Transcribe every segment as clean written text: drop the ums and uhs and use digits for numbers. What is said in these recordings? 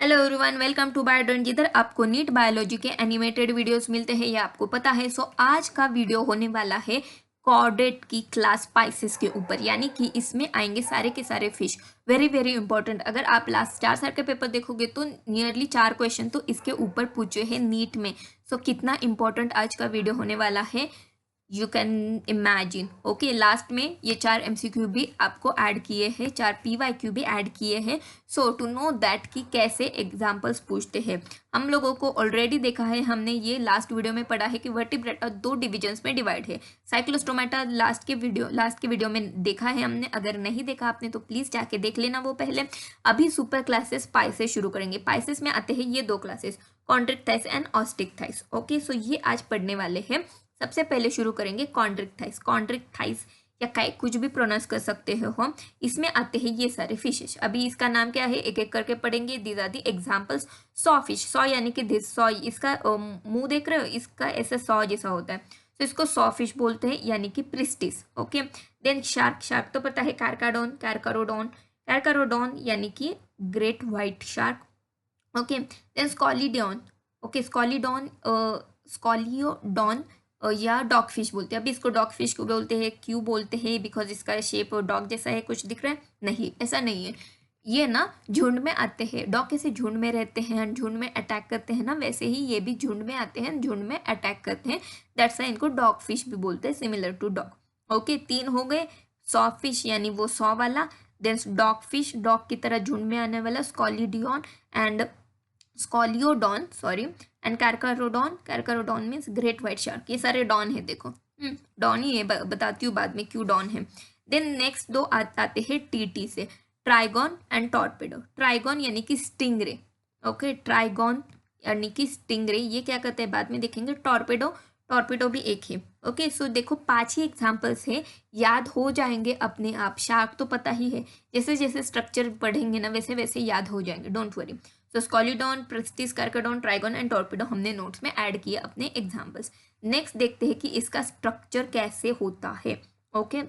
Hello everyone, welcome to बायोडन, जिधर आपको NEET biology के एनिमेटेड वीडियोस मिलते हैं, ये आपको पता है। सो आज का वीडियो होने वाला है कॉर्डेट की क्लास स्पाइसेस के ऊपर, यानी कि इसमें आएंगे सारे के सारे फिश। Very very important. अगर आप लास्ट 4 साल के पेपर देखोगे तो नियरली 4 क्वेश्चन तो इसके ऊपर पूछे हैं नीट में। सो कितना इंपॉर्टेंट आज का वीडियो होने वाला है, you can imagine. Okay, last में ये 4 MCQ भी आपको ऐड किए हैं, 4 PYQ भी ऐड किए हैं। सो टू नो दैट कि कैसे एग्जाम्पल्स पूछते हैं, हम लोगों को ऑलरेडी देखा है, हमने ये लास्ट वीडियो में पढ़ा है कि वर्टिब्रेटा 2 डिविजन्स में डिवाइड है। साइक्लोस्टोमेटा लास्ट के वीडियो में देखा है हमने। अगर नहीं देखा आपने तो प्लीज़ जाके देख लेना वो पहले। अभी सुपर क्लासेस पाइसेस शुरू करेंगे। पाइसेस में आते हैं ये 2 क्लासेस, कॉन्ट्रिक्टाइस एंड ऑस्टिक्टाइस। ओके, सो ये आज पढ़ने वाले हैं। सबसे पहले शुरू करेंगे कॉन्ट्रिक्टाइस। कॉन्ट्रिक्टाइस या कुछ भी प्रोनाउंस कर सकते हो हम। इसमें आते हैं ये सारे फिशेस। अभी इसका नाम क्या है, एक एक करके पढ़ेंगे। These are the examples. Saw fish, saw यानी कि दिस सॉ, इसका मुंह देख रहे हो, इसका ऐसा सॉ जैसा होता है, तो इसको सॉ फिश बोलते हैं, यानी कि pristis. Okay, then shark. Shark तो पता है, कैरकाडोन, कैरकारोडोन। कैरकारोडोन यानी कि great white shark. Okay, then scoliodon. Okay, scoliodon, scoliodon या डॉग फिश बोलते हैं। अभी इसको डॉग फिश क्यों बोलते हैं, क्यों बोलते हैं, बिकॉज इसका शेप डॉग जैसा है। कुछ दिख रहा है? नहीं, ऐसा नहीं है। ये ना झुंड में आते हैं। डॉग कैसे झुंड में रहते हैं, झुंड में अटैक करते हैं ना, वैसे ही ये भी झुंड में आते हैं, झुंड में अटैक करते हैं। दैट्स वाई इनको डॉग फिश भी बोलते हैं, सिमिलर टू डॉग। ओके, 3 हो गए। सॉ फिश यानी वो सॉ वाला, देन डॉग फिश, डॉग की तरह झुंड में आने वाला, scoliodon and scoliodon, sorry, and carcharodon. Carcharodon means great white shark. ये सारे डॉन है, देखो डॉन ही है, बताती हूँ बाद में क्यों डॉन है। देन नेक्स्ट 2 आते हैं टीटी से, ट्राइगॉन एंड टॉर्पेडो। ट्राइगॉन यानी कि स्टिंगरे। ओके, ट्राइगॉन यानी कि स्टिंगरे, ये क्या करते हैं बाद में देखेंगे। टॉर्पेडो, टॉर्पेडो भी एक है। ओके, सो देखो 5 ही एग्जाम्पल्स है, याद हो जाएंगे अपने आप। शार्क तो पता ही है, जैसे जैसे स्ट्रक्चर पढ़ेंगे ना वैसे वैसे याद हो जाएंगे, don't worry. So scoliodon, pristis, carcharodon, trygon and torpedo हमने नोट्स में ऐड किए अपने एग्जाम्पल्स। नेक्स्ट देखते हैं कि इसका स्ट्रक्चर कैसे होता है। ओके,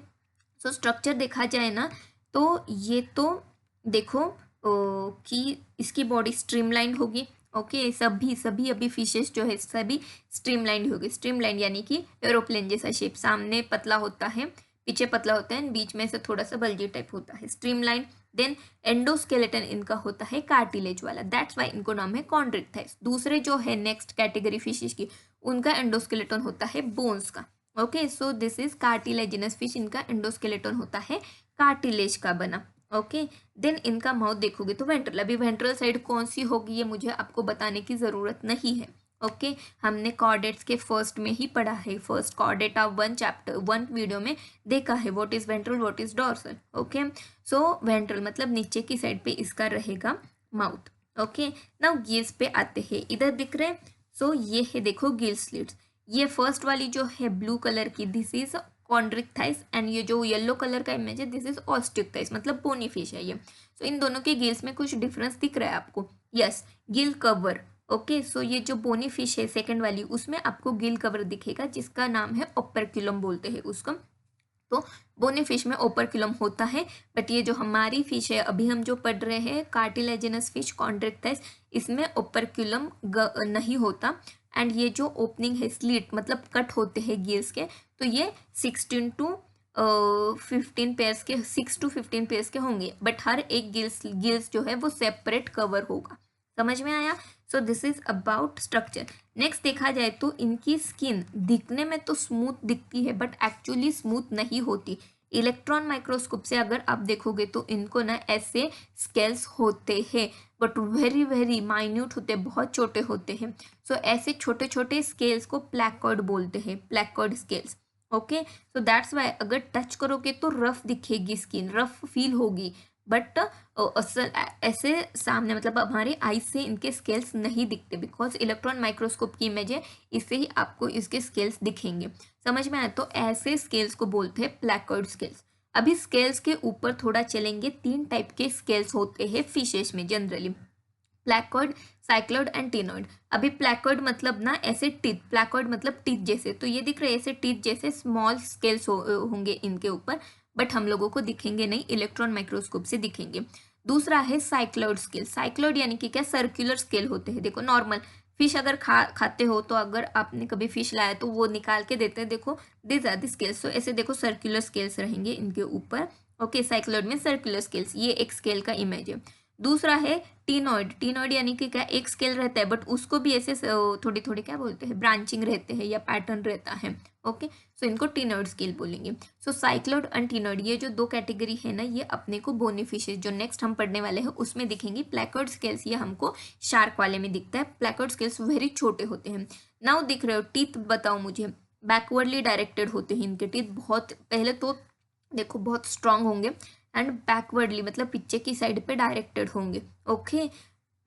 सो स्ट्रक्चर देखा जाए ना तो ये तो देखो कि इसकी बॉडी स्ट्रीमलाइन होगी। ओके, सभी सभी अभी फिशेस जो है सभी स्ट्रीमलाइन होगी। स्ट्रीमलाइन यानी कि एरोप्लेन जैसा शेप, सामने पतला होता है, पीछे पतला होता है, बीच में से थोड़ा सा बल्जी टाइप होता है, स्ट्रीमलाइन। देन एंडोस्केलेटन इनका होता है कार्टिलेज वाला, दैट्स वाई इनको नाम है कॉन्ड्रिक्टाइस। दूसरे जो है नेक्स्ट कैटेगरी फिशेस की, उनका एंडोस्केलेटन होता है बोन्स का। Okay, so this is cartilaginous fish, इनका एंडोस्केलेटन होता है कार्टिलेज का बना। ओके, देन इनका माउथ देखोगे तो वेंट्रल। अभी वेंट्रल साइड कौन सी होगी ये मुझे आपको बताने की ज़रूरत नहीं है। ओके, हमने कॉर्डेट्स के फर्स्ट में ही पढ़ा है, first chordate of 1 chapter 1 video में देखा है, what is ventral what is dorsal. Okay, so ventral मतलब नीचे की साइड पे इसका रहेगा माउथ। ओके, नाउ गिल्स पे आते हैं, इधर दिख रहे। सो ये है देखो गिल स्लिट्स। ये फर्स्ट वाली जो है ब्लू कलर की, दिस इज कॉन्ड्रिक्टाइस, एंड ये जो येलो कलर का इमेज है दिस इज ऑस्टिक्टाइस, मतलब बोनी फिश है ये। सो इन दोनों के गिल्स में कुछ डिफरेंस दिख रहा है आपको? Yes, gill cover. Okay, so ये जो बोनी फिश है सेकंड वाली, उसमें आपको गिल कवर दिखेगा, जिसका नाम है ओपर्क्युलम बोलते हैं उसको। तो बोनी फिश में ओपर्क्युलम होता है, बट ये जो हमारी फिश है अभी हम जो पढ़ रहे हैं कार्टिलेजिनस फिश कॉन्ड्रिक्टाइस, इसमें ओपर्क्युलम नहीं होता। एंड ये जो ओपनिंग है स्लिट मतलब कट होते हैं गिल्स के, तो ये 16 टू 15 पेयर्स के, 6 to 15 पेयर्स के होंगे, बट हर एक गिल्स जो है वो सेपरेट कवर होगा। समझ में आया? सो this is about structure. Next देखा जाए तो इनकी स्किन दिखने में तो स्मूथ दिखती है, बट एक्चुअली स्मूथ नहीं होती। इलेक्ट्रॉन माइक्रोस्कोप से अगर आप देखोगे तो इनको ना ऐसे स्केल्स होते हैं, बट वेरी वेरी माइन्यूट होते हैं, बहुत छोटे होते हैं। सो ऐसे छोटे छोटे स्केल्स को प्लैकॉर्ड बोलते हैं, placard scales. Okay, so that's why अगर टच करोगे तो रफ दिखेगी स्किन, रफ फील होगी, बट असल ऐसे सामने मतलब हमारे आईज से इनके स्केल्स नहीं दिखते, बिकॉज इलेक्ट्रॉन माइक्रोस्कोप की इमेज है, इससे ही आपको इसके स्केल्स दिखेंगे। समझ में आया? तो ऐसे स्केल्स को बोलते हैं प्लैकॉर्ड स्केल्स। अभी स्केल्स के ऊपर थोड़ा चलेंगे। 3 टाइप के स्केल्स होते हैं फिशेस में generally, placard, cycloid and ctenoid. अभी प्लैकॉर्ड मतलब ना ऐसे टीथ, प्लैकॉर्ड मतलब टीथ जैसे, तो ये दिख रहे हैं ऐसे टीथ जैसे स्मॉल स्केल्स होंगे इनके ऊपर, बट हम लोगों को दिखेंगे नहीं, इलेक्ट्रॉन माइक्रोस्कोप से दिखेंगे। दूसरा है साइक्लोइड स्केल। साइक्लोइड यानी कि क्या, सर्कुलर स्केल होते हैं। देखो नॉर्मल फिश अगर खाते हो तो अगर आपने कभी फिश लाया तो वो निकाल के देते हैं, देखो दिस आर द स्केल्स। तो ऐसे देखो सर्कुलर स्केल्स रहेंगे इनके ऊपर। ओके, साइक्लोइड में सर्कुलर स्केल्स, ये एक स्केल का इमेज है। दूसरा है टीनॉइड। टीनॉइड यानी कि क्या, एक स्केल रहता है बट उसको भी ऐसे थोड़ी थोड़ी क्या बोलते हैं, ब्रांचिंग रहते हैं या पैटर्न रहता है। ओके, सो इनको टीनॉइड स्केल बोलेंगे। सो साइक्लोइड एंड टीनॉइड, ये जो दो कैटेगरी है ना, ये अपने को बोनी फिशेज जो नेक्स्ट हम पढ़ने वाले हैं उसमें दिखेंगी। प्लैकर्ड स्केल्स ये हमको शार्क वाले में दिखता है। प्लैकर्ड स्केल्स वेरी छोटे होते हैं। नाउ दिख रहे हो टीथ, बताओ मुझे, बैकवर्डली डायरेक्टेड होते हैं इनके टीथ। बहुत पहले तो देखो बहुत स्ट्रांग होंगे एंड बैकवर्डली मतलब पीछे की साइड पे डायरेक्टेड होंगे। ओके,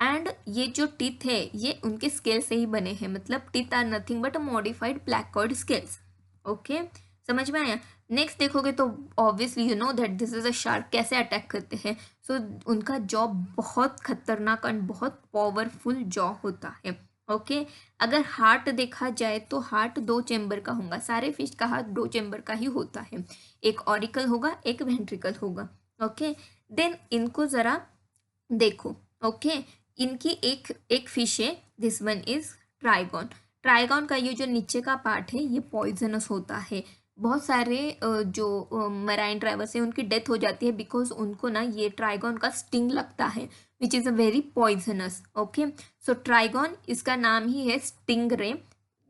एंड ये जो टीथ है ये उनके स्केल से ही बने हैं, मतलब teeth are nothing but modified placoid scales. Okay, समझ में आया। नेक्स्ट देखोगे तो obviously you know that this is a shark. कैसे अटैक करते हैं, सो उनका जॉ बहुत खतरनाक एंड बहुत पावरफुल जॉ होता है। ओके, अगर हार्ट देखा जाए तो हार्ट 2 चेम्बर का होगा। सारे फिश का हार्ट 2 चेम्बर का ही होता है, एक ऑरिकल होगा एक वेंट्रिकल होगा। ओके, देन इनको जरा देखो। ओके, इनकी एक एक फिश है, this one is trigon. Trigon का ये जो नीचे का पार्ट है ये पॉइजनस होता है। बहुत सारे जो मराइन ड्राइवर्स हैं उनकी डेथ हो जाती है बिकॉज उनको ना ये ट्राइगॉन का स्टिंग लगता है which is a very poisonous. Okay, so trigon इसका नाम ही है स्टिंग रे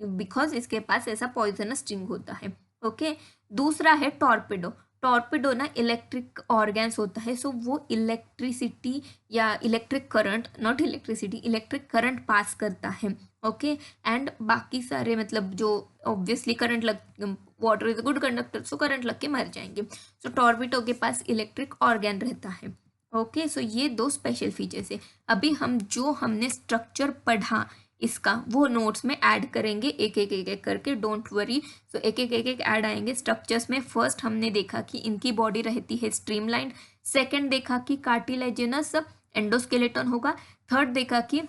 बिकॉज इसके पास ऐसा पॉइजनस स्टिंग होता है। ओके, दूसरा है टॉर्पिडो। टॉर्पिडो ना इलेक्ट्रिक ऑर्गन्स होता है, सो वो इलेक्ट्रिसिटी या electric current, not electricity, electric current pass करता है। ओके, एंड बाकी सारे मतलब जो ऑब्वियसली करंट लग, water is good conductor, so current लग के मर जाएंगे। सो टॉर्पिडो के पास इलेक्ट्रिक ऑर्गन रहता है। ओके, सो ये दो स्पेशल फीचर्स है। अभी हम जो हमने स्ट्रक्चर पढ़ा इसका वो नोट्स में ऐड करेंगे एक एक एक एक करके, डोंट वरी। सो एक एक एक एक ऐड आएंगे स्ट्रक्चर्स में। फर्स्ट हमने देखा कि इनकी बॉडी रहती है स्ट्रीमलाइंड। सेकंड देखा कि कार्टिलेजिनस एंडोस्केलेटन होगा। थर्ड देखा कि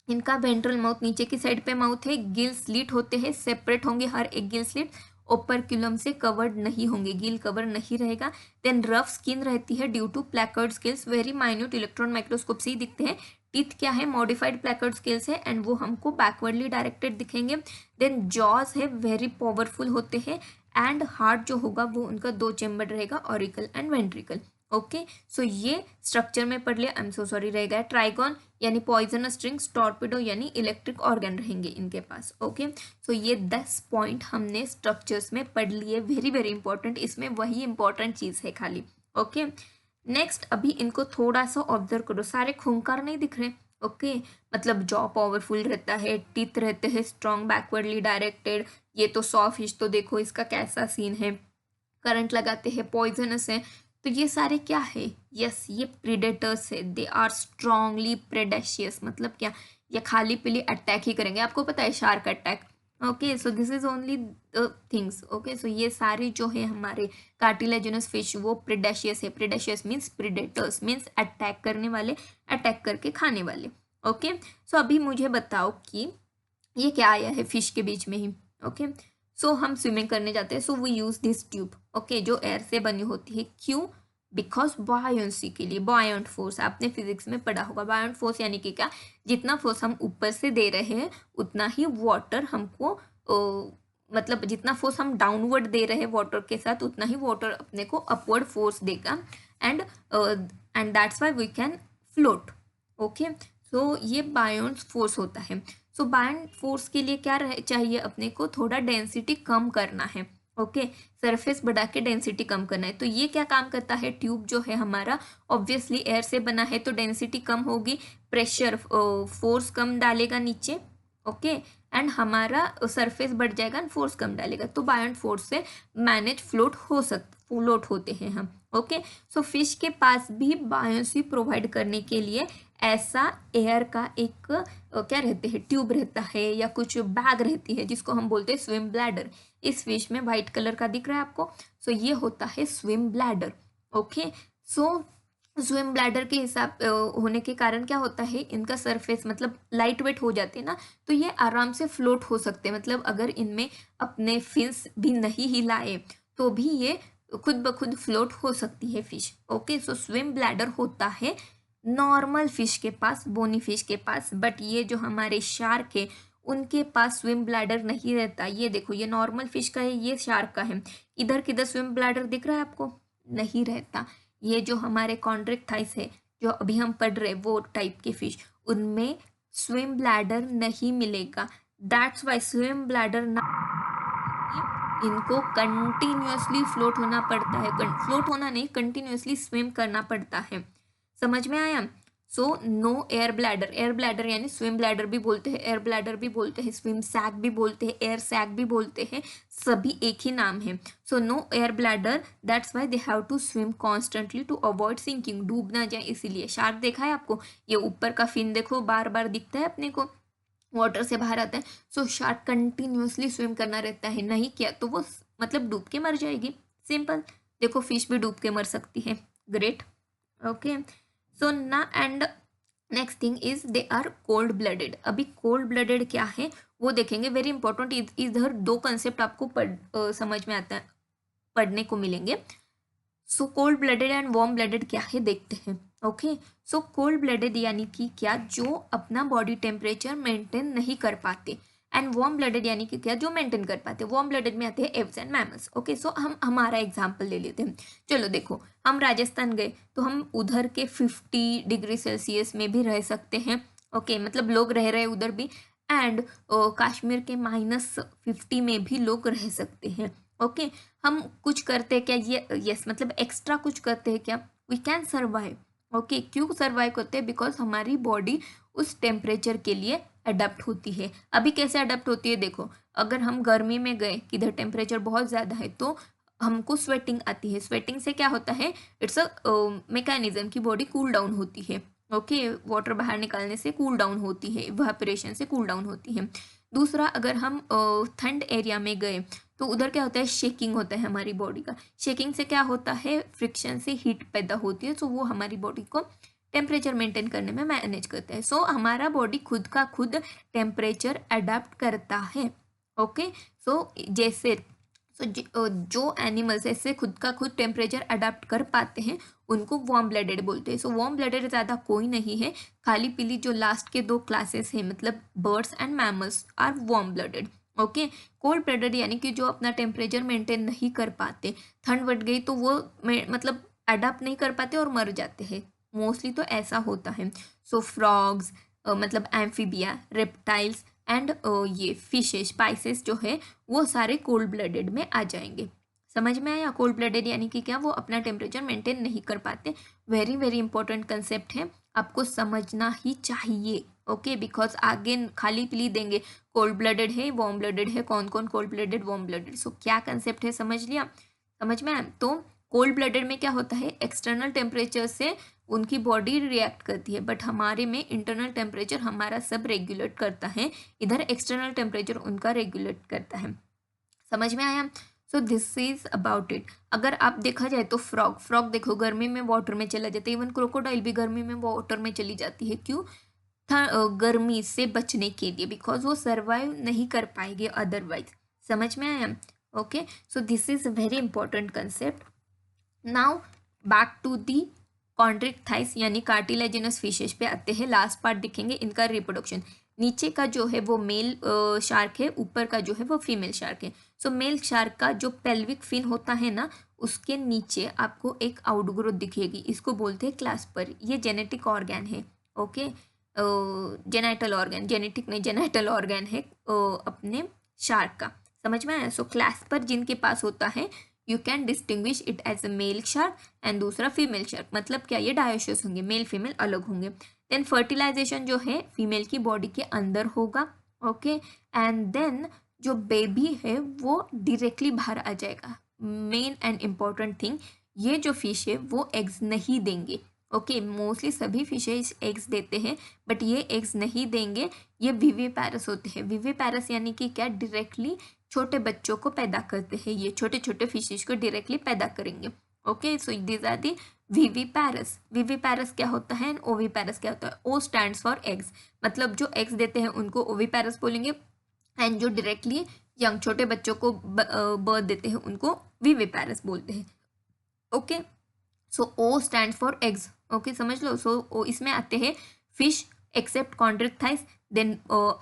इनका वेंट्रल माउथ, नीचे की साइड पे माउथ है। गिल स्लिट होते हैं, सेपरेट होंगे हर एक गिल स्लिट। ओपरक्यूलम से कवर्ड नहीं होंगे, गिल कवर नहीं रहेगा। देन रफ स्किन रहती है due to placoid scales, very minute, electron microscope से ही दिखते हैं। टीथ क्या है, मॉडिफाइड प्लैकर्ड स्केल्स है एंड वो हमको बैकवर्डली डायरेक्टेड दिखेंगे। देन जॉज है, वेरी पावरफुल होते हैं एंड हार्ट जो होगा वो उनका 2 चेम्बर रहेगा, auricle and ventricle. Okay, so ये स्ट्रक्चर में पढ़ लिया। आई एम सो सॉरी, रहेगा ट्राइगॉन यानी पॉइजनस स्ट्रिंग्स, टॉर्पिडो यानी इलेक्ट्रिक ऑर्गन रहेंगे इनके पास। ओके, सो ये 10 पॉइंट हमने स्ट्रक्चर्स में पढ़ लिए, वेरी वेरी इंपॉर्टेंट। इसमें वही इंपॉर्टेंट चीज़ है खाली। ओके, नेक्स्ट अभी इनको थोड़ा सा ऑब्जर्व करो, सारे खूंखार नहीं दिख रहे। ओके, मतलब जॉ पावरफुल रहता है, टीथ रहते हैं स्ट्रॉन्ग, बैकवर्डली डायरेक्टेड। ये तो 100 फिश तो देखो इसका कैसा सीन है, करंट लगाते हैं, पॉइजनस है। तो ये सारे क्या है, यस ये प्रीडेटर्स है, दे आर स्ट्रांगली प्रेडेशियस। मतलब क्या, ये खाली पीली अटैक ही करेंगे, आपको पता है shark attack. Okay, so this is only things. Okay, so ये सारे जो है हमारे कार्टिलेजिनस फिश वो प्रेडेशियस है। प्रेडेशियस मीन्स प्रीडेटर्स, मीन्स अटैक करने वाले, अटैक करके खाने वाले। ओके, सो अभी मुझे बताओ कि ये क्या आया है फिश के बीच में ही। ओके, सो हम स्विमिंग करने जाते हैं, so we use this tube. Okay, जो एयर से बनी होती है। क्यों, बिकॉज बॉयंसी के लिए, बॉयंट फोर्स आपने फिजिक्स में पढ़ा होगा। बॉयंट फोर्स यानी कि क्या, जितना फोर्स हम ऊपर से दे रहे हैं उतना ही वाटर हमको मतलब जितना फोर्स हम डाउनवर्ड दे रहे हैं वाटर के साथ उतना ही वाटर अपने को अपवर्ड फोर्स देगा and that's why we can float. Okay, so ये बायोंट फोर्स होता है। सो बायोंट फोर्स के लिए क्या चाहिए अपने को, थोड़ा डेंसिटी कम करना है। ओके, सरफेस बढ़ा के डेंसिटी कम करना है। तो ये क्या काम करता है, ट्यूब जो है हमारा ऑब्वियसली एयर से बना है तो डेंसिटी कम होगी, प्रेशर फोर्स कम डालेगा नीचे। ओके, एंड हमारा सरफेस बढ़ जाएगा एंड फोर्स कम डालेगा, तो बायोंट फोर्स से मैनेज फ्लोट होते हैं हम। ओके, सो फिश के पास भी बायोंसी प्रोवाइड करने के लिए ऐसा एयर का एक क्या रहते हैं, ट्यूब रहता है या कुछ बैग रहती है जिसको हम बोलते हैं स्विम ब्लैडर। इस फिश में वाइट कलर का दिख रहा है आपको, सो ये होता है स्विम ब्लैडर। ओके, सो स्विम ब्लैडर के हिसाब होने के कारण क्या होता है, इनका सरफेस मतलब लाइट वेट हो जाते हैं ना, तो ये आराम से फ्लोट हो सकते हैं। मतलब अगर इनमें अपने फिन्स भी नहीं हिलाए तो भी ये खुद ब खुद फ्लोट हो सकती है फिश। ओके, सो स्विम ब्लैडर होता है नॉर्मल फिश के पास, बोनी फिश के पास, बट ये जो हमारे शार्क है उनके पास स्विम ब्लैडर नहीं रहता। ये देखो, ये नॉर्मल फिश का है, ये शार्क का है। इधर किधर स्विम ब्लैडर दिख रहा है आपको? नहीं रहता। ये जो हमारे कॉन्ड्रिक्टाइस है, जो अभी हम पढ़ रहे वो टाइप के फिश, उनमें स्विम ब्लैडर नहीं मिलेगा। दैट्स वाई स्विम ब्लैडर ना, इनको कंटिन्यूअसली फ्लोट होना पड़ता है। फ्लोट होना नहीं, कंटिन्यूअसली स्विम करना पड़ता है। समझ में आया? So no air bladder. Air bladder यानी स्विम ब्लैडर भी बोलते हैं, एयर ब्लैडर भी बोलते हैं, स्विम सैक भी बोलते हैं, एयर सैक भी बोलते हैं, सभी एक ही नाम है। So no air bladder, that's why they have to swim constantly to avoid sinking, डूब ना जाए इसीलिए। शार्क देखा है आपको? ये ऊपर का फिन देखो, बार बार दिखता है अपने को, वाटर से बाहर आता है। सो शार्क कंटिन्यूअसली स्विम करना रहता है, नहीं किया तो वो मतलब डूब के मर जाएगी। सिंपल। देखो फिश भी डूब के मर सकती है। ग्रेट। ओके, सो ना and next thing is they are cold blooded. अभी कोल्ड ब्लडेड क्या है वो देखेंगे, वेरी इंपॉर्टेंट। इधर दो कंसेप्ट आपको समझ में आता है, पढ़ने को मिलेंगे। So cold blooded and warm blooded क्या है देखते हैं। ओके, सो कोल्ड ब्लडेड यानी कि क्या, जो अपना बॉडी टेम्परेचर मेंटेन नहीं कर पाते, एंड वार्म ब्लडेड यानी कि क्या, जो मेंटेन कर पाते। वार्म ब्लडेड में आते हैं एव्स एंड मैमल्स। ओके, सो हम हमारा एग्जांपल ले लेते हैं। चलो देखो, हम राजस्थान गए तो हम उधर के 50 डिग्री सेल्सियस में भी रह सकते हैं। ओके, मतलब लोग रह रहे उधर भी, एंड कश्मीर के -50 में भी लोग रह सकते हैं। ओके, हम कुछ करते हैं क्या, ये यस मतलब एक्स्ट्रा कुछ करते हैं क्या, वी कैन सर्वाइव। ओके, क्यों सर्वाइव करते हैं? बिकॉज हमारी बॉडी उस टेम्परेचर के लिए अडेप्ट होती है। अभी कैसे अडेप्ट होती है देखो, अगर हम गर्मी में गए किधर टेम्परेचर बहुत ज़्यादा है तो हमको स्वेटिंग आती है। स्वेटिंग से क्या होता है, इट्स अ मैकेनिज्म की बॉडी कूल डाउन होती है। ओके, वाटर बाहर निकालने से कूल डाउन होती है, इवेपोरेशन से कूल डाउन होती है। दूसरा, अगर हम ठंड एरिया में गए तो उधर क्या होता है, शेकिंग होता है हमारी बॉडी का। शेकिंग से क्या होता है, फ्रिक्शन से हीट पैदा होती है, तो वो हमारी बॉडी को टेम्परेचर मेंटेन करने में मैनेज करते हैं। सो हमारा बॉडी खुद का खुद टेम्परेचर अडेप्ट करता है। ओके, सो जैसे जो एनिमल्स ऐसे खुद का खुद टेम्परेचर अडेप्ट कर पाते हैं उनको वार्म ब्लडेड बोलते हैं। सो वार्म ब्लडेड ज़्यादा कोई नहीं है, खाली पीली जो लास्ट के दो क्लासेस हैं, मतलब birds and mammals are warm blooded. Okay, cold blooded यानी कि जो अपना टेम्परेचर मेंटेन नहीं कर पाते, ठंड बढ़ गई तो वो मतलब अडाप्ट नहीं कर पाते और मर जाते हैं। मोस्टली तो ऐसा होता है। सो फ्रॉग्स, मतलब एम्फीबिया, रेप्टाइल्स एंड ये फिशेस, स्पाइसेस जो है वो सारे कोल्ड ब्लडेड में आ जाएंगे। समझ में आया? कोल्ड ब्लडेड यानी कि क्या, वो अपना टेम्परेचर मेंटेन नहीं कर पाते। वेरी वेरी इंपॉर्टेंट कंसेप्ट है, आपको समझना ही चाहिए। ओके, बिकॉज आगे खाली पीली देंगे, कोल्ड ब्लडेड है, वार्म ब्लडेड है, कौन कौन कोल्ड ब्लडेड, वार्म ब्लडेड। सो क्या कंसेप्ट है समझ लिया? समझ में आया? तो कोल्ड ब्लडेड में क्या होता है, एक्सटर्नल टेम्परेचर से उनकी बॉडी रिएक्ट करती है, बट हमारे में इंटरनल टेम्परेचर हमारा सब रेगुलेट करता है, इधर एक्सटर्नल टेम्परेचर उनका रेगुलेट करता है। समझ में आया? सो दिस इज अबाउट इट। अगर आप देखा जाए तो फ्रॉग देखो गर्मी में वाटर में चला जाता है, इवन क्रोकोडाइल भी गर्मी में वाटर में चली जाती है। क्यों? गर्मी से बचने के लिए, बिकॉज वो सर्वाइव नहीं कर पाएंगे अदरवाइज। समझ में आया? Okay, so this is a very important concept. Now back to the chondrichthyes यानी कार्टिलेजिनस फिशेस पे आते हैं। लास्ट पार्ट दिखेंगे इनका रिप्रोडक्शन। नीचे का जो है वो मेल शार्क है, ऊपर का जो है वो फीमेल शार्क है। सो मेल शार्क का जो पेल्विक फिन होता है ना, उसके नीचे आपको एक आउटग्रोथ दिखेगी, इसको बोलते हैं क्लास्पर। ये जेनेटिक ऑर्गन है। ओके, जेनेटल ऑर्गन, जेनेटिक नहीं, जेनेटल ऑर्गन है अपने शार्क का। समझ में आया? सो क्लास्पर जिनके पास होता है, you can distinguish it as a male shark एंड दूसरा फीमेल शार्क। मतलब क्या, ये डायोसिस होंगे, मेल फीमेल अलग होंगे। देन फर्टिलाइजेशन जो है फीमेल की बॉडी के अंदर होगा। ओके, एंड देन जो बेबी है वो डायरेक्टली बाहर आ जाएगा। मेन एंड इम्पॉर्टेंट थिंग, ये जो फिश है वो एग्स नहीं देंगे। ओके, मोस्टली सभी फिशेज एग्स देते हैं, बट ये एग्स नहीं देंगे, ये विविपैरस होते हैं। विविपैरस यानी कि क्या, डायरेक्टली छोटे बच्चों को पैदा करते हैं, ये छोटे छोटे फिशेज को डायरेक्टली पैदा करेंगे। Okay, so this are the viviparous. Viviparous क्या होता है, ओविपैरस क्या होता है? ओ स्टैंड्स फॉर एग्स, मतलब जो एग्स देते हैं उनको ओविपैरस बोलेंगे, एंड जो डायरेक्टली यंग छोटे बच्चों को बर्थ देते हैं उनको विविपैरस बोलते हैं। Okay, so O stand for eggs, okay समझ लो। सो इसमें आते हैं fish except chondrichthyes, then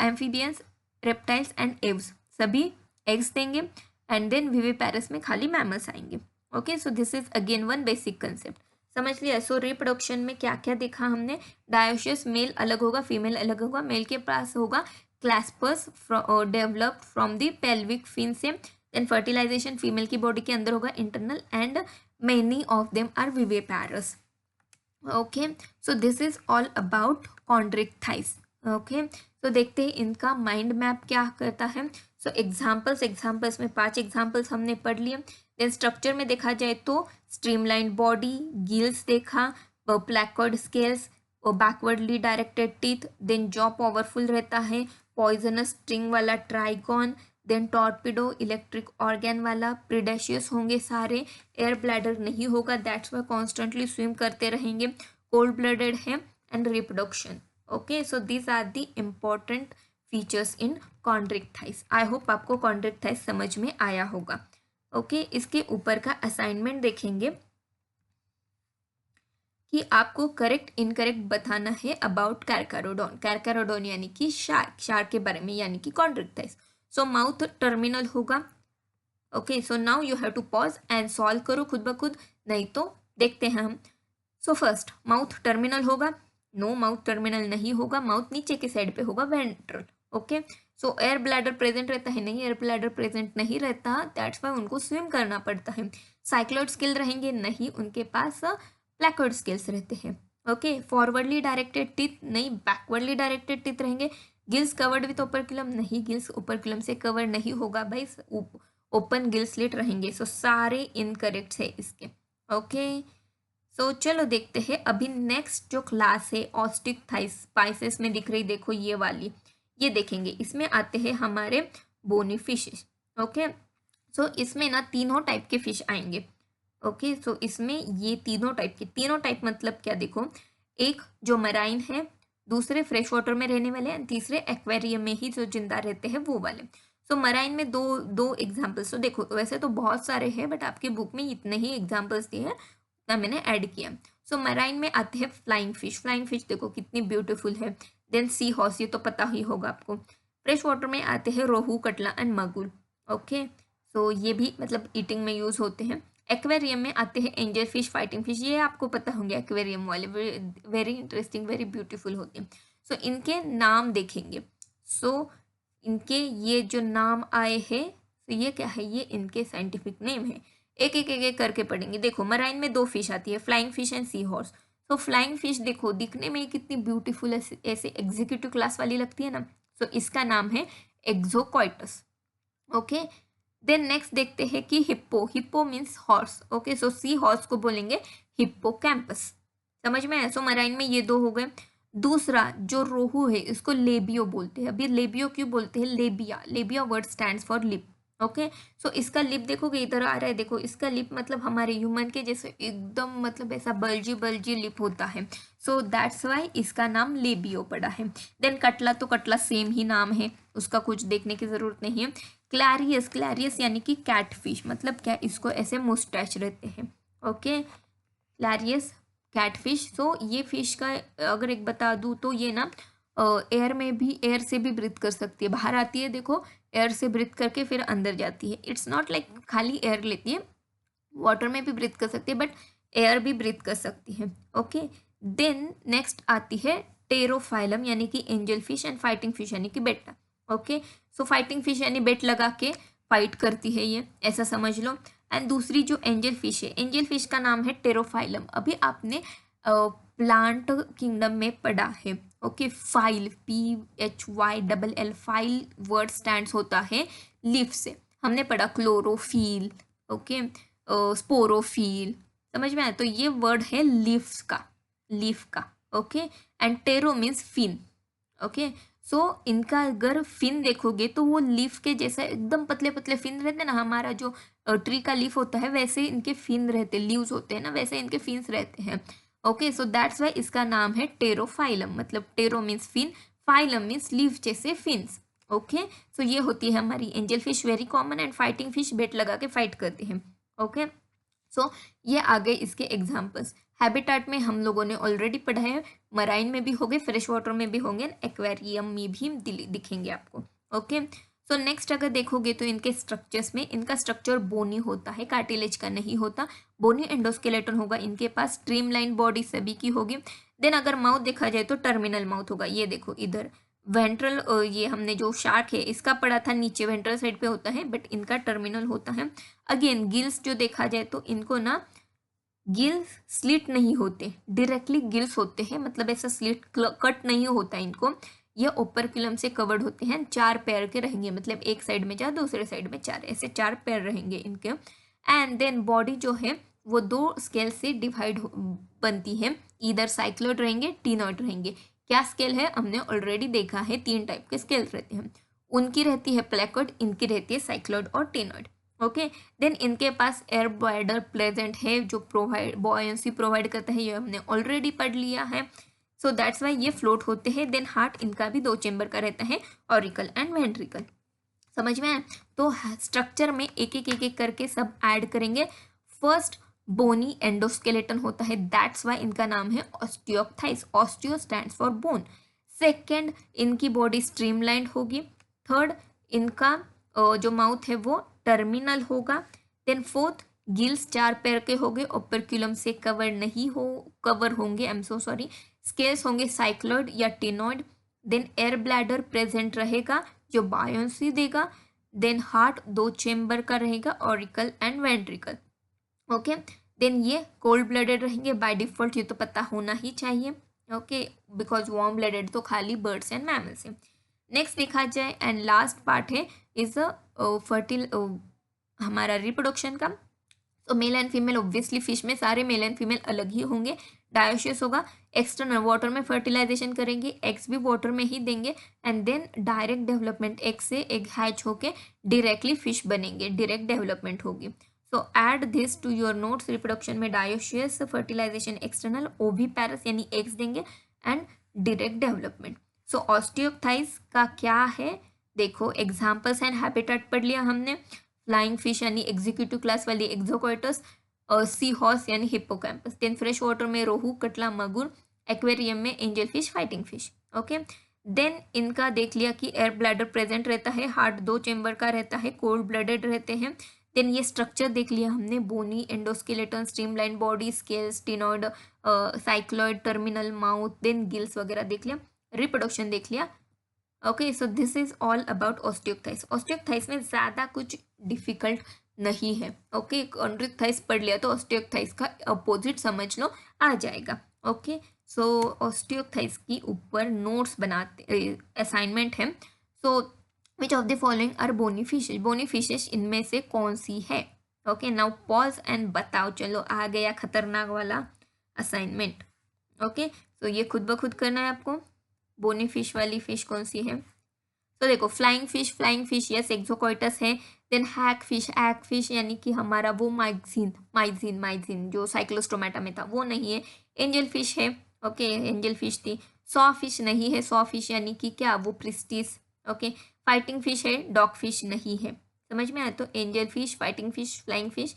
amphibians, reptiles and aves, सभी एग्स देंगे। एंड देन विविपेरस में खाली मैमल्स आएंगे। Okay, so this is again one basic concept, समझ लिया। सो रिप्रोडक्शन में क्या क्या देखा हमने, डायोसियस मेल अलग होगा, फीमेल अलग होगा। मेल के पास होगा claspers developed from the pelvic fin से। देन फर्टिलाइजेशन फीमेल की बॉडी के अंदर होगा internal, and many of them are viviparous. Okay, so this is all about chondrichthyes. Okay, तो देखते हैं इनका माइंड मैप क्या करता है। सो एग्जाम्पल्स में 5 एग्जाम्पल्स हमने पढ़ लिए। देन स्ट्रक्चर में देखा जाए तो स्ट्रीमलाइन बॉडी, गिल्स देखा, placoid scales, backwardly directed teeth, then jaw powerful रहता है, पॉइजनस स्ट्रिंग वाला trygon, then torpedo electric organ वाला, प्रीडेशियस होंगे सारे, एयर ब्लैडर नहीं होगा, दैट्स वाई कॉन्स्टेंटली स्विम करते रहेंगे, कोल्ड ब्लडेड है, and reproduction. Okay, so these are the important features in chondrichthyes. I hope आपको कॉन्ड्रिक्टाइस समझ में आया होगा। ओके, इसके ऊपर का असाइनमेंट देखेंगे कि आपको करेक्ट इनकरेक्ट बताना है अबाउट कैरकारोडोन। कैरकारोडोन यानी कि शार्क के बारे में, यानी कि कॉन्ड्रिक्टाइस। सो माउथ टर्मिनल होगा। Okay, so now you have to pause and solve करो खुद ब खुद, नहीं तो देखते हैं हम। सो फर्स्ट, माउथ टर्मिनल होगा? नो, माउथ टर्मिनल नहीं होगा, माउथ नीचे के साइड पे होगा, ventral. Okay, so air bladder present रहता है? नहीं, एयर ब्लैडर प्रेजेंट नहीं रहता, दैट्स वाई उनको स्विम करना पड़ता है। साइक्लोइड स्किल रहेंगे? नहीं, उनके पास प्लैकवर्ड स्किल्स रहते हैं। Okay, forwardly directed teeth? नहीं, बैकवर्डली डायरेक्टेड टीथ रहेंगे। Gills covered with operculum? नहीं, गिल्स ओपरक्यूलम से कवर नहीं होगा भाई, ओपन गिल स्लिट रहेंगे। सो सारे इनकरेक्ट है इसके। ओके, सो चलो देखते हैं अभी नेक्स्ट जो क्लास है ऑस्टिक स्पाइसेस में दिख रही, देखो ये वाली, ये देखेंगे। इसमें आते हैं हमारे बोनी फिशेस। ओके, सो इसमें ना तीनों टाइप के फिश आएंगे। ओके, सो इसमें ये तीनों टाइप मतलब क्या, देखो, एक जो मराइन है, दूसरे फ्रेश वाटर में रहने वाले हैं, तीसरे एक्वेरियम में ही जो जिंदा रहते हैं वो वाले। सो मराइन में दो एग्जाम्पल्स, तो देखो वैसे तो बहुत सारे हैं, बट आपकी बुक में इतने ही एग्जाम्पल्स दिए हैं, उतना मैंने ऐड किया। सो मराइन में आते हैं फ्लाइंग फिश देखो कितनी ब्यूटीफुल है। देन सी हॉर्स, ये तो पता ही होगा आपको। फ्रेश वाटर में आते हैं रोहू, कटला एंड मगुर। ओके, सो ये भी मतलब ईटिंग में यूज होते हैं। एक्वेरियम में आते हैं एंजल फिश, फाइटिंग फिश, ये आपको पता होंगे एक्वेरियम वाले, वेरी इंटरेस्टिंग, वेरी ब्यूटीफुल होते हैं। सो इनके नाम देखेंगे। सो इनके ये जो नाम आए हैं, तो ये क्या है, ये इनके साइंटिफिक नेम है। एक एक एक एक करके पढ़ेंगे। देखो मराइन में 2 फिश आती है, flying fish and sea horse. तो फ्लाइंग फिश देखो दिखने में कितनी ब्यूटीफुल ऐसे एग्जीक्यूटिव क्लास वाली लगती है ना, तो इसका नाम है एक्सोकॉइटस। ओके, देन नेक्स्ट देखते हैं कि हिप्पो मीन्स हॉर्स। ओके, सो सी हॉर्स को बोलेंगे हिप्पोकैम्पस। समझ में आया? सो मराइन में ये 2 हो गए। दूसरा जो रोहू है इसको लेबियो बोलते हैं। अभी लेबियो क्यों बोलते हैं? Labia word stands for lip. Okay, so इसका लिप देखोगे इधर आ रहा है, देखो इसका लिप मतलब हमारे ह्यूमन के जैसे एकदम मतलब ऐसा बल्जी लिप होता है। सो दैट्स वाई इसका नाम लेबियो पड़ा है। देन कटला सेम ही नाम है, उसका कुछ देखने की जरूरत नहीं है। क्लैरियस यानी कि कैटफिश, मतलब क्या, इसको ऐसे मुस्टैच रहते हैं। Okay, क्लैरियस catfish. सो ये फिश का अगर एक बता दूँ तो ये ना एयर से भी ब्रीथ कर सकती है, बाहर आती है देखो, एयर से ब्रीथ करके फिर अंदर जाती है। इट्स नॉट लाइक खाली एयर लेती है, वाटर में भी ब्रीथ कर सकती है, बट एयर भी ब्रीथ कर सकती है। ओके, देन नेक्स्ट आती है टेरोफाइलम यानी कि angel fish, and fighting fish यानी कि बेटा। ओके, सो फाइटिंग फिश यानी बेट लगा के फाइट करती है ये, ऐसा समझ लो। एंड दूसरी जो एंजल फिश है, एंजल फिश का नाम है टेरोफाइलम। अभी आपने प्लांट किंगडम में पढ़ा है। Okay, file, PHYLL, file word stands होता है लीफ से, हमने पढ़ा क्लोरोफिल, ओके, स्पोरोफिल, समझ में आया? तो ये वर्ड है लीफ का। Okay, and ptero means fin. Okay, so इनका अगर फिन देखोगे तो वो लीफ के जैसा एकदम पतले पतले फिन रहते हैं ना, हमारा जो ट्री का लीफ होता है वैसे इनके फिन रहते, लीव्स होते हैं ना, वैसे इनके फिन्स रहते हैं। ओके, सो दैट्स वाई इसका नाम है टेरोफाइलम, मतलब ptero means fin, phyllum means leaf जैसे फिन्स। ओके, सो ये होती है हमारी angel fish, very common, and fighting fish bet लगा के फाइट करती है। ओके, सो ये आ गए इसके एग्जाम्पल्स। हैबिटेट में हम लोगों ने ऑलरेडी पढ़ा है, मराइन में भी होंगे, फ्रेश वाटर में भी होंगे, एक्वेरियम में भी दिखेंगे आपको। ओके, सो नेक्स्ट अगर देखोगे तो इनके स्ट्रक्चर्स में इनका स्ट्रक्चर बोनी होता है, कार्टिलेज का नहीं होता। बोनी एंडोस्केलेटन होगा इनके पास, स्ट्रीमलाइन बॉडी सभी की होगी। देन अगर माउथ देखा जाए तो टर्मिनल माउथ होगा, ये देखो इधर वेंट्रल, ये हमने जो शार्क है इसका पढ़ा था नीचे वेंट्रल साइड पे होता है, बट इनका टर्मिनल होता है। अगेन गिल्स जो देखा जाए तो इनको ना गिल्स स्लिट नहीं होते, डायरेक्टली गिल्स होते हैं, मतलब ऐसा स्लिट कट नहीं होता इनको, ये ओपर्क्युलम से कवर्ड होते हैं। 4 पैर के रहेंगे, मतलब एक साइड में 4 दूसरे साइड में 4, ऐसे 4 पैर रहेंगे इनके। एंड देन बॉडी जो है वो 2 स्केल से डिवाइड बनती है, इधर साइक्लोइड रहेंगे, टिनॉइड रहेंगे। क्या स्केल है हमने ऑलरेडी देखा है, 3 टाइप के स्केल रहते हैं, उनकी रहती है प्लेकोइड, इनकी रहती है साइक्लोइड और टिनॉइड। ओके, देन इनके पास एयर ब्लैडर प्रेजेंट है जो प्रोवाइड बॉयंसी प्रोवाइड करता है, ये हमने ऑलरेडी पढ़ लिया है। सो दैट्स वाई ये फ्लोट होते हैं। देन हार्ट इनका भी 2 चेंबर का रहता है, ऑरिकल एंड वेंट्रिकल। समझ में आया? तो स्ट्रक्चर में एक एक करके सब ऐड करेंगे। फर्स्ट बोनी एंडोस्केलेटन होता है, दैट्स वाई इनका नाम है osteichthyes, osteo stands for bone. Second इनकी बॉडी स्ट्रीमलाइंड होगी। थर्ड इनका जो माउथ है वो टर्मिनल होगा। देन फोर्थ गिल्स 4 पैर के होंगे, ओपर्क्युलम से कवर होंगे, I am so sorry, scales होंगे साइक्लोइड या ctenoid. Then air bladder present रहेगा जो बायोंसी देगा। देन हार्ट 2 चेंबर का रहेगा, auricle and ventricle. Okay, then ये कोल्ड ब्लडेड रहेंगे बाय डिफॉल्ट, ये तो पता होना ही चाहिए। ओके, बिकॉज वार्म ब्लडेड तो खाली बर्ड्स एंड मैमल्स है। नेक्स्ट देखा जाए एंड लास्ट पार्ट है इज फर्टिल हमारा रिप्रोडक्शन का। तो male and female obviously fish में सारे मेल एंड फीमेल अलग ही होंगे। डायोसिस होगा, एक्सटर्नल वाटर में फर्टिलाइजेशन करेंगे, एग्स भी वाटर में ही देंगे। And then direct development, egg से एग हैच होके डायरेक्टली फिश बनेंगे, डायरेक्ट डेवलपमेंट होगी। So add this to your notes. Reproduction में डायोसिस, फर्टिलाइजेशन एक्सटर्नल, ओविपैरस यानी एग्स देंगे, and direct development. So osteichthyes का क्या है देखो, एग्जाम्पल्स एंड हैबिटेट पढ़ लिया हमने। फ्लाइंग फिश यानी एग्जीक्यूटिव क्लास वाली एक्सोकोइटस, सी हॉर्स यानी हिप्पोकैम्पस। देन फ्रेश वाटर में रोहू, कटला, मगुर। एक्वेरियम में angel fish, fighting fish. Okay, then इनका देख लिया कि एयर ब्लैडर प्रेजेंट रहता है, हार्ट 2 चेंबर का रहता है, कोल्ड ब्लडेड रहते हैं। देन ये स्ट्रक्चर देख लिया हमने, bony endoskeleton, streamline body, scales, ctenoid, cycloid, terminal mouth, then gills वगैरह देख लिया। रिप्रोडक्शन देख लिया। Okay, so this is all about osteichthyes. Osteichthyes में ज़्यादा कुछ डिफिकल्ट नहीं है। ओके, कॉन्ड्रिक्थाइस पढ़ लिया तो ऑस्टियोक्थाइस का अपोजिट समझ लो, आ जाएगा। ओके, सो ऑस्टियोक्थाइस की ऊपर नोट्स बनाते, असाइनमेंट है। So which of the following are bony fishes, bony fishes इनमें से कौन सी है? ओके, नाउ पॉज एंड बताओ। चलो आ गया खतरनाक वाला असाइनमेंट। ओके, सो ये खुद ब खुद करना है आपको। बोनी फिश वाली फिश कौन सी है? तो देखो, फ्लाइंग फिश यस एक्सोकोइटस है। देन हैक फिश यानी कि हमारा वो माइजीन जो साइक्लोस्टोमेटा में था वो नहीं है। एंजल फिश है, ओके, एंजल फिश थी। सॉ फिश नहीं है, सॉ फिश यानी कि क्या, वो प्रिस्टिस। ओके, फाइटिंग फिश है, डॉग फिश नहीं है। समझ में आया? तो angel fish, fighting fish, flying fish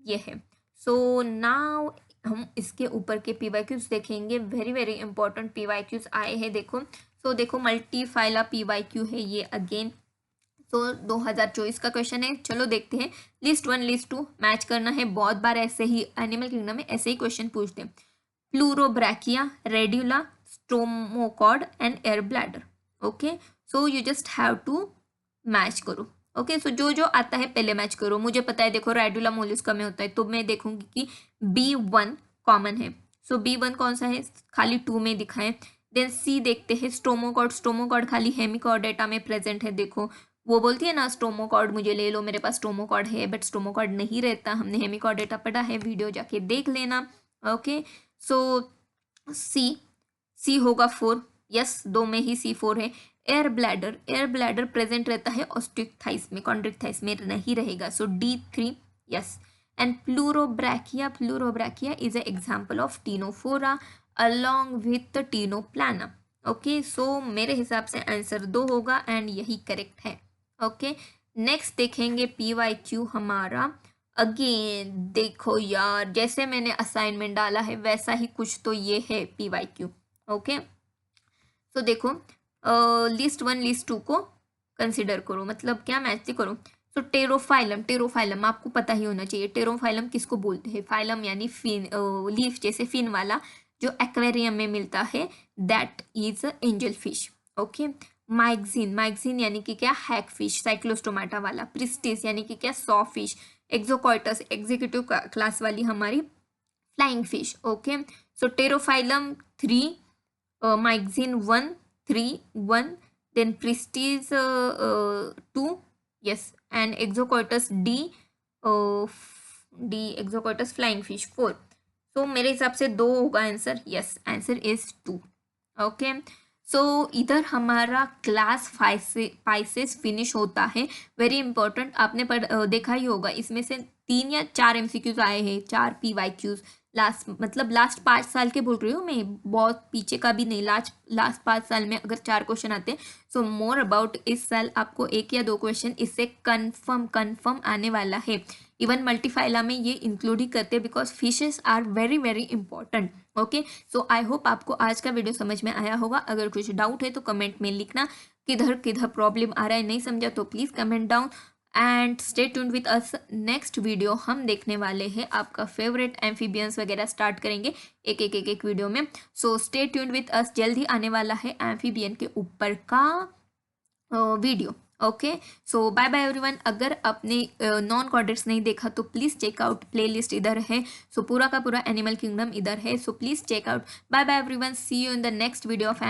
ये है। सो नाउ हम इसके ऊपर के पीवाईक्यूज देखेंगे। वेरी वेरी इंपॉर्टेंट पीवाईक्यूज आए हैं देखो। सो देखो, मल्टीफाइला पीवाईक्यू है ये अगेन। तो 2024 का क्वेश्चन है, चलो देखते हैं। लिस्ट 1 लिस्ट 2 मैच करना है। बहुत बार ऐसे ही एनिमल किंगडम में ऐसे ही क्वेश्चन पूछते हैं। Pleurobrachia, radula, stomochord and air bladder. Okay, so you just have to match करो। ओके, सो जो जो आता है पहले मैच करो। मुझे पता है देखो रेडुला मोलस्का में होता है, तो मैं देखूंगी कि B1 कॉमन है। सो B1 कौन सा है, खाली 2 में दिखा है। देन C देखते हैं, स्टोमोकॉड खाली हेमिकॉर्डेटा में प्रेजेंट है। देखो वो बोलती है ना स्टोमोकॉड मुझे ले लो, मेरे पास स्टोमोकॉड है, बट स्टोमोकॉड नहीं रहता। हमने हेमिकॉर्डेटा पढ़ा है, वीडियो जाके देख लेना। ओके, सो C होगा 4, यस 2 में ही C4 है। एयर ब्लैडर प्रेजेंट रहता है ऑस्टियोक्थाइस में, कॉन्ड्रिक्थाइस में नहीं रहेगा। So D3 yes. And pleurobrachia is a example of ctenophora along with ctenoplana. Okay, so मेरे हिसाब से आंसर 2 होगा एंड यही करेक्ट है। ओके, नेक्स्ट देखेंगे PYQ हमारा अगेन देखो यार, जैसे मैंने असाइनमेंट डाला है वैसा ही कुछ तो ये है PYQ। ओके, तो देखो लिस्ट 1 लिस्ट 2 को कंसिडर करो, मतलब क्या मैच करो। तो टेरोफाइलम, टेरोफाइलम आपको पता ही होना चाहिए। टेरोफाइलम किसको बोलते हैं? फाइलम यानी फिन, लीफ जैसे फिन वाला जो एक्वेरियम में मिलता है, that is angel fish. Okay, myxine, myxine यानी कि क्या? हैक फिश, साइक्लोस्टोमाटा वाला। प्रिस्टिस यानी कि क्या? Saw fish. Exocoetus executive class वाली हमारी flying fish. Okay, so pterophyllum 3, myxine 1, 3, 1, then Prestige 2, yes, and Exocoitus D, D Exocoitus flying fish 4। तो मेरे हिसाब से 2 होगा answer. Yes, answer is 2। Okay, so इधर हमारा क्लास पाइसेस फिनिश होता है। वेरी इंपॉर्टेंट, आपने देखा ही होगा, इसमें से 3 या 4 MCQs आए हैं, 4 PYQs। लास्ट मतलब लास्ट 5 साल के बोल रही हूँ मैं, बहुत पीछे का भी नहीं। लास्ट 5 साल में अगर 4 क्वेश्चन आते हैं, सो मोर अबाउट इस साल आपको 1 या 2 क्वेश्चन इससे कन्फर्म आने वाला है। इवन मल्टीफाइला में ये इंक्लूड ही करते हैं, because fishes are very very important. Okay, so I hope आपको आज का वीडियो समझ में आया होगा। अगर कुछ डाउट है तो कमेंट में लिखना, किधर किधर प्रॉब्लम आ रहा है, नहीं समझा तो please comment down and stay tuned with us. Next video हम देखने वाले हैं आपका फेवरेट एम्फीबियंस वगैरह स्टार्ट करेंगे एक वीडियो में। So stay tuned with us, जल्द ही आने वाला है एम्फीबियन के ऊपर का वीडियो। ओके, सो बाय बाय एवरीवन। अगर आपने नॉन कॉर्डेट्स नहीं देखा तो प्लीज़ चेकआउट, प्लेलिस्ट इधर है। सो पूरा का पूरा एनिमल किंगडम इधर है, so please check out. Bye bye everyone, see you in the next video of